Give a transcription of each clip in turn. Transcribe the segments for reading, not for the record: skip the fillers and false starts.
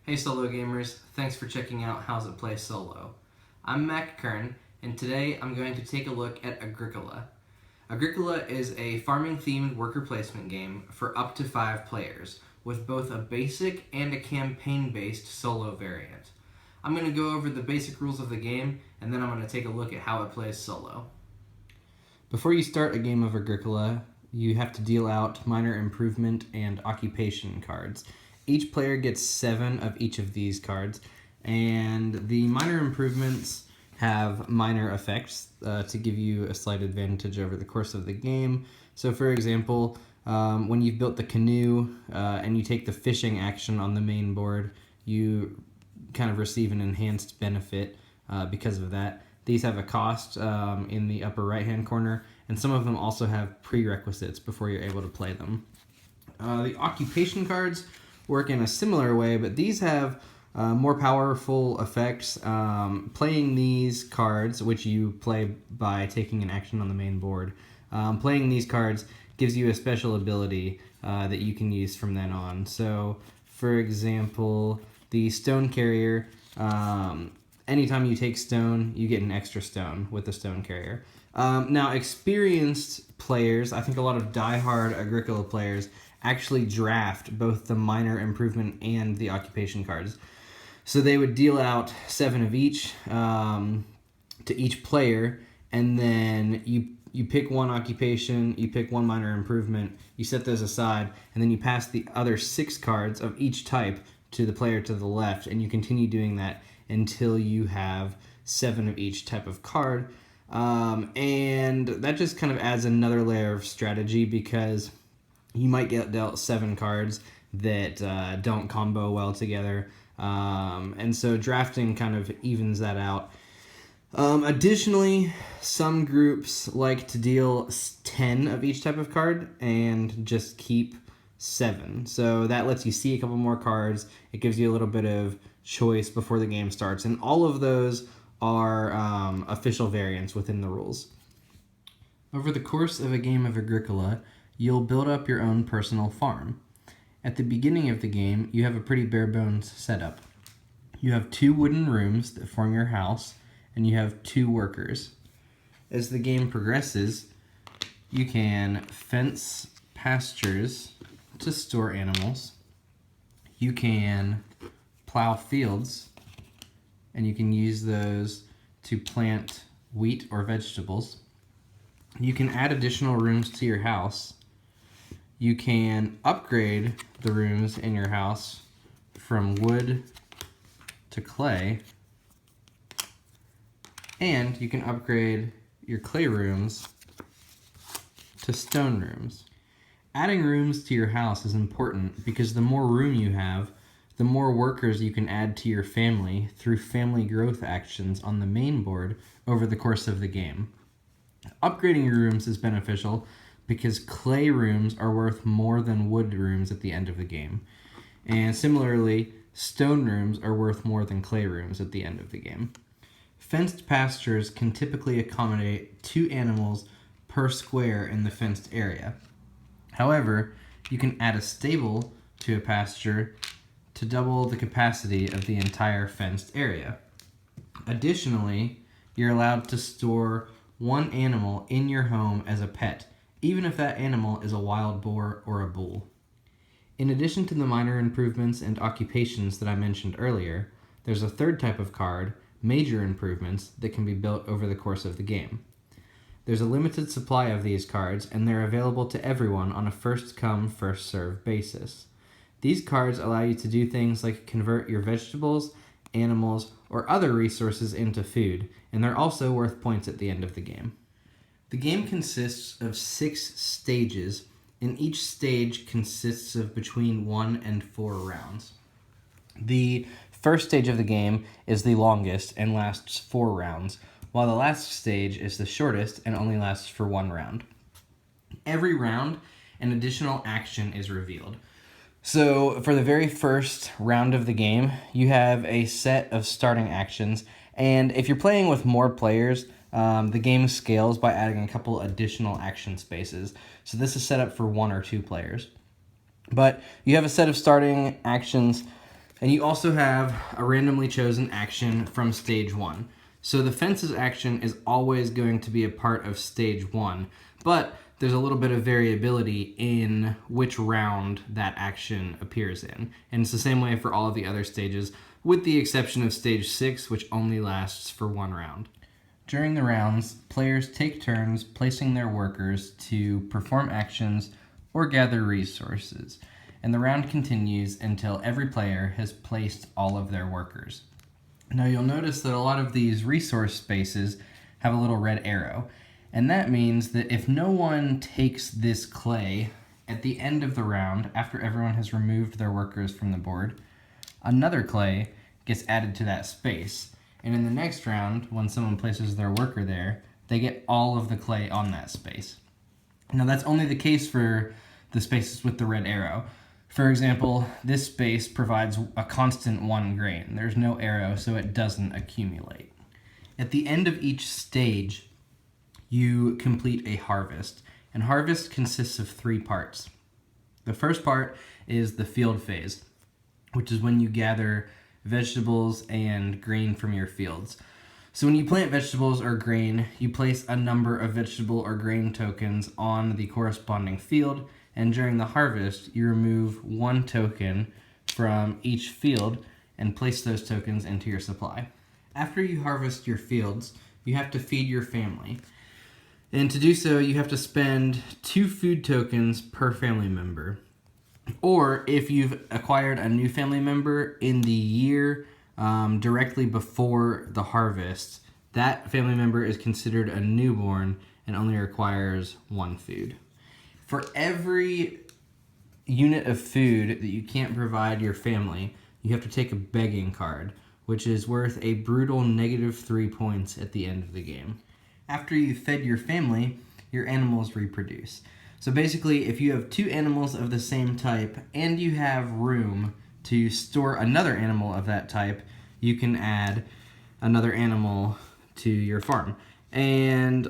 Hey solo gamers, thanks for checking out How's It Play Solo. I'm Mac Kern, and today I'm going to take a look at Agricola. Agricola is a farming-themed worker placement game for up to 5 players, with both a basic and a campaign-based solo variant. I'm going to go over the basic rules of the game, and then I'm going to take a look at how it plays solo. Before you start a game of Agricola, you have to deal out minor improvement and occupation cards. Each player gets 7 of each of these cards, and the minor improvements have minor effects to give you a slight advantage over the course of the game. So for example, when you've built the canoe and you take the fishing action on the main board, you kind of receive an enhanced benefit because of that. These have a cost in the upper right hand corner, and some of them also have prerequisites before you're able to play them. The occupation cards work in a similar way, but these have more powerful effects. Playing these cards, which you play by taking an action on the main board, playing these cards gives you a special ability that you can use from then on. So, for example, the stone carrier, anytime you take stone, you get an extra stone with the stone carrier. Now, experienced players, I think a lot of die-hard Agricola players, actually draft both the minor improvement and the occupation cards. So they would deal out 7 of each to each player, and then you pick one occupation, you pick one minor improvement, you set those aside, and then you pass the other 6 cards of each type to the player to the left, and you continue doing that until you have 7 of each type of card. And that just kind of adds another layer of strategy, because you might get dealt 7 cards that don't combo well together. And so drafting kind of evens that out. Additionally, some groups like to deal 10 of each type of card and just keep 7. So that lets you see a couple more cards. It gives you a little bit of choice before the game starts. And all of those are official variants within the rules. Over the course of a game of Agricola, you'll build up your own personal farm. At the beginning of the game, you have a pretty bare bones setup. You have 2 wooden rooms that form your house, and you have 2 workers. As the game progresses, you can fence pastures to store animals. You can plow fields, and you can use those to plant wheat or vegetables. You can add additional rooms to your house. You can upgrade the rooms in your house from wood to clay, and you can upgrade your clay rooms to stone rooms. Adding rooms to your house is important because the more room you have, the more workers you can add to your family through family growth actions on the main board over the course of the game. Upgrading your rooms is beneficial because clay rooms are worth more than wood rooms at the end of the game. And similarly, stone rooms are worth more than clay rooms at the end of the game. Fenced pastures can typically accommodate 2 animals per square in the fenced area. However, you can add a stable to a pasture to double the capacity of the entire fenced area. Additionally, you're allowed to store 1 animal in your home as a pet, even if that animal is a wild boar or a bull. In addition to the minor improvements and occupations that I mentioned earlier, there's a 3rd type of card, major improvements, that can be built over the course of the game. There's a limited supply of these cards, and they're available to everyone on a first-come, first-served basis. These cards allow you to do things like convert your vegetables, animals, or other resources into food, and they're also worth points at the end of the game. The game consists of 6 stages, and each stage consists of between 1 and 4 rounds. The first stage of the game is the longest and lasts 4 rounds, while the last stage is the shortest and only lasts for 1 round. Every round, an additional action is revealed. So for the very first round of the game, you have a set of starting actions, and if you're playing with more players, the game scales by adding a couple additional action spaces. So this is set up for 1 or 2 players. But you have a set of starting actions And you also have a randomly chosen action from stage 1. So the fences action is always going to be a part of stage 1, but there's a little bit of variability in which round that action appears in. And it's the same way for all of the other stages, with the exception of stage 6, which only lasts for 1 round. During the rounds, players take turns placing their workers to perform actions or gather resources, and the round continues until every player has placed all of their workers. Now you'll notice that a lot of these resource spaces have a little red arrow, and that means that if no one takes this clay at the end of the round, after everyone has removed their workers from the board, another clay gets added to that space. And in the next round, when someone places their worker there, they get all of the clay on that space. Now that's only the case for the spaces with the red arrow. For example, this space provides a constant 1 grain. There's no arrow, so it doesn't accumulate. At the end of each stage, you complete a harvest. And harvest consists of 3 parts. The first part is the field phase, which is when you gather vegetables and grain from your fields. So when you plant vegetables or grain, you place a number of vegetable or grain tokens on the corresponding field, and during the harvest, you remove 1 token from each field and place those tokens into your supply. After you harvest your fields, you have to feed your family. And to do so, you have to spend 2 food tokens per family member. Or if you've acquired a new family member in the year directly before the harvest, that family member is considered a newborn and only requires 1 food. For every unit of food that you can't provide your family, you have to take a begging card, which is worth a brutal -3 points at the end of the game. After you've fed your family, your animals reproduce. So basically, if you have 2 animals of the same type and you have room to store another animal of that type, you can add another animal to your farm. And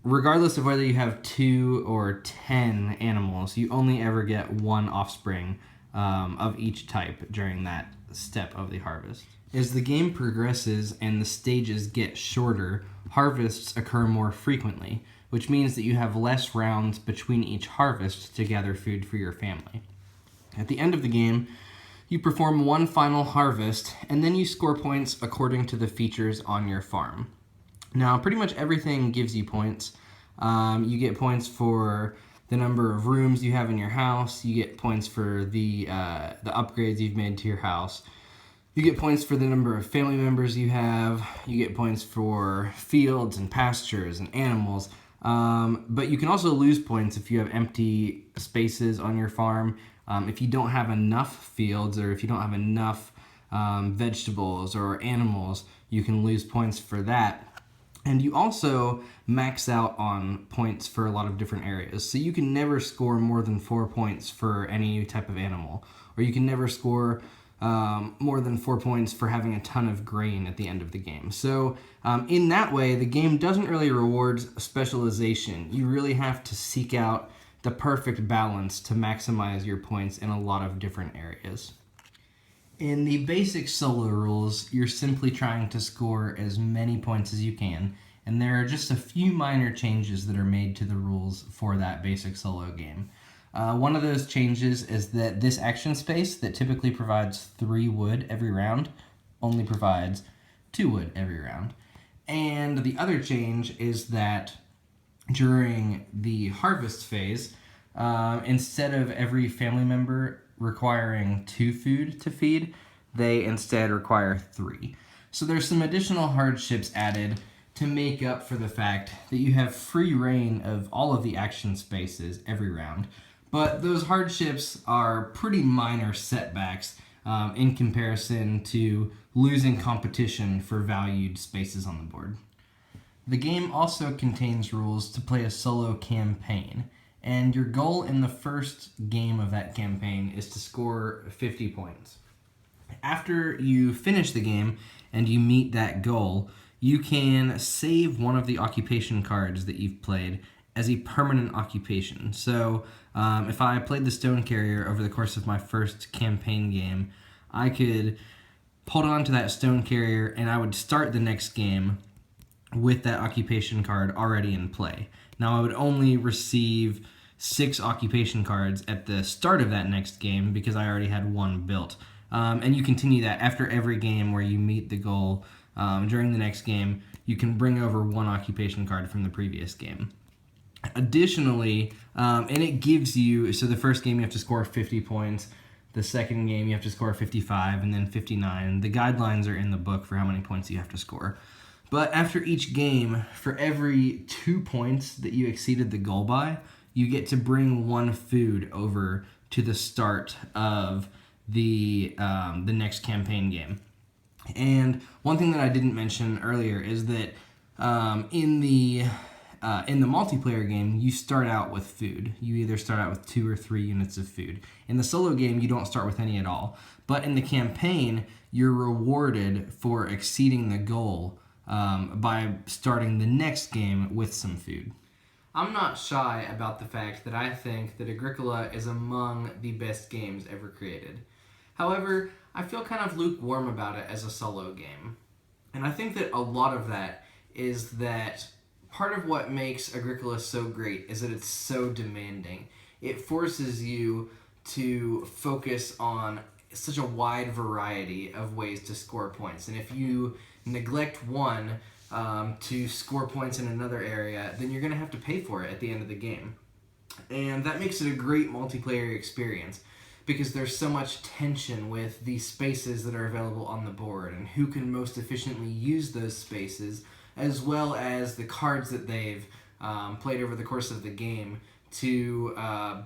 regardless of whether you have 2 or 10 animals, you only ever get 1 offspring of each type during that step of the harvest. As the game progresses and the stages get shorter, harvests occur more frequently, which means that you have less rounds between each harvest to gather food for your family. At the end of the game, you perform 1 final harvest, and then you score points according to the features on your farm. Now, pretty much everything gives you points. You get points for the number of rooms you have in your house. You get points for the upgrades you've made to your house. You get points for the number of family members you have. You get points for fields and pastures and animals. But you can also lose points if you have empty spaces on your farm. If you don't have enough fields, or if you don't have enough vegetables or animals, you can lose points for that. And you also max out on points for a lot of different areas. So you can never score more than 4 points for any type of animal. Or you can never score more than 4 points for having a ton of grain at the end of the game. So in that way, the game doesn't really reward specialization. You really have to seek out the perfect balance to maximize your points in a lot of different areas. In the basic solo rules, you're simply trying to score as many points as you can, and there are just a few minor changes that are made to the rules for that basic solo game. One of those changes is that this action space that typically provides 3 wood every round only provides 2 wood every round. And the other change is that during the harvest phase, instead of every family member requiring 2 food to feed, they instead require 3. So there's some additional hardships added to make up for the fact that you have free reign of all of the action spaces every round. But those hardships are pretty minor setbacks in comparison to losing competition for valued spaces on the board. The game also contains rules to play a solo campaign, and your goal in the first game of that campaign is to score 50 points. After you finish the game and you meet that goal, you can save one of the occupation cards that you've played as a permanent occupation. So if I played the Stone Carrier over the course of my first campaign game, I could hold on to that stone carrier and I would start the next game with that occupation card already in play. Now I would only receive 6 occupation cards at the start of that next game because I already had one built. And you continue that after every game where you meet the goal. During the next game, you can bring over 1 occupation card from the previous game. Additionally, and it gives you, so the first game you have to score 50 points, the second game you have to score 55, and then 59. The guidelines are in the book for how many points you have to score. But after each game, for every 2 points that you exceeded the goal by, you get to bring 1 food over to the start of the next campaign game. And one thing that I didn't mention earlier is that in the multiplayer game, you start out with food. You either start out with 2 or 3 units of food. In the solo game, you don't start with any at all. But in the campaign, you're rewarded for exceeding the goal by starting the next game with some food. I'm not shy about the fact that I think that Agricola is among the best games ever created. However, I feel kind of lukewarm about it as a solo game. And I think that a lot of that is that part of what makes Agricola so great is that it's so demanding. It forces you to focus on such a wide variety of ways to score points. And if you neglect one to score points in another area, then you're going to have to pay for it at the end of the game. And that makes it a great multiplayer experience because there's so much tension with the spaces that are available on the board and who can most efficiently use those spaces, as well as the cards that they've played over the course of the game to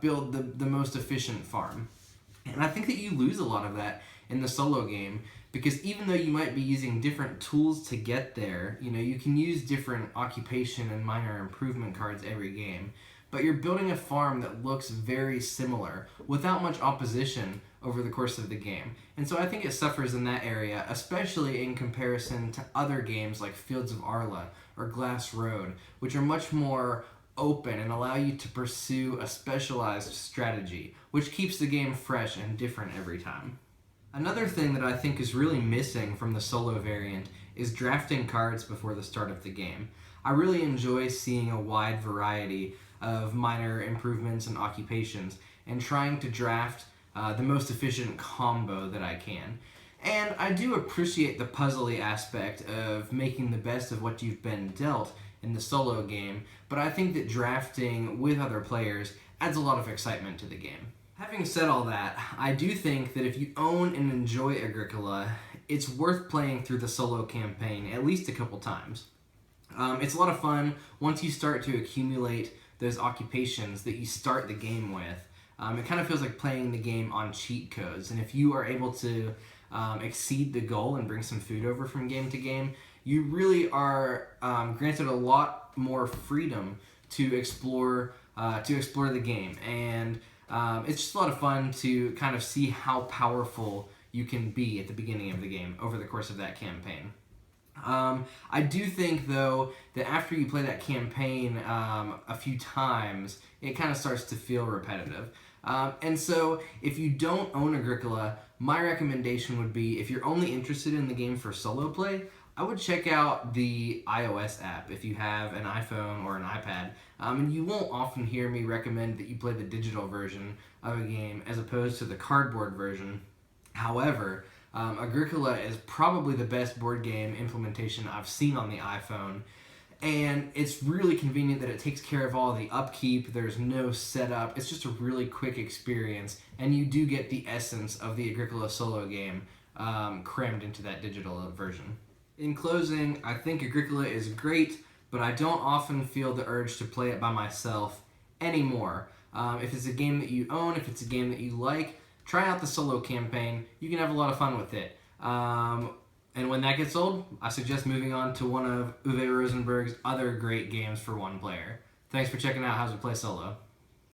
build the most efficient farm. And I think that you lose a lot of that in the solo game because even though you might be using different tools to get there, you can use different occupation and minor improvement cards every game, but you're building a farm that looks very similar without much opposition over the course of the game. And so I think it suffers in that area, especially in comparison to other games like Fields of Arla or Glass Road, which are much more open and allow you to pursue a specialized strategy, which keeps the game fresh and different every time. Another thing that I think is really missing from the solo variant is drafting cards before the start of the game. I really enjoy seeing a wide variety of minor improvements and occupations and trying to draft the most efficient combo that I can. And I do appreciate the puzzly aspect of making the best of what you've been dealt in the solo game, but I think that drafting with other players adds a lot of excitement to the game. Having said all that, I do think that if you own and enjoy Agricola, it's worth playing through the solo campaign at least a couple times. It's a lot of fun once you start to accumulate those occupations that you start the game with. It kind of feels like playing the game on cheat codes, and if you are able to exceed the goal and bring some food over from game to game, you really are granted a lot more freedom to explore the game, and it's just a lot of fun to kind of see how powerful you can be at the beginning of the game over the course of that campaign. I do think, though, that after you play that campaign a few times, it kind of starts to feel repetitive. And so, if you don't own Agricola, my recommendation would be, if you're only interested in the game for solo play, I would check out the iOS app if you have an iPhone or an iPad. And you won't often hear me recommend that you play the digital version of a game as opposed to the cardboard version. However, Agricola is probably the best board game implementation I've seen on the iPhone, and it's really convenient that it takes care of all the upkeep. There's no setup. It's just a really quick experience, and you do get the essence of the Agricola solo game crammed into that digital version. In closing, I think Agricola is great, but I don't often feel the urge to play it by myself anymore. If it's a game that you own, if it's a game that you like, try out the solo campaign. You can have a lot of fun with it. And when that gets old, I suggest moving on to one of Uwe Rosenberg's other great games for one player. Thanks for checking out How's It Play Solo.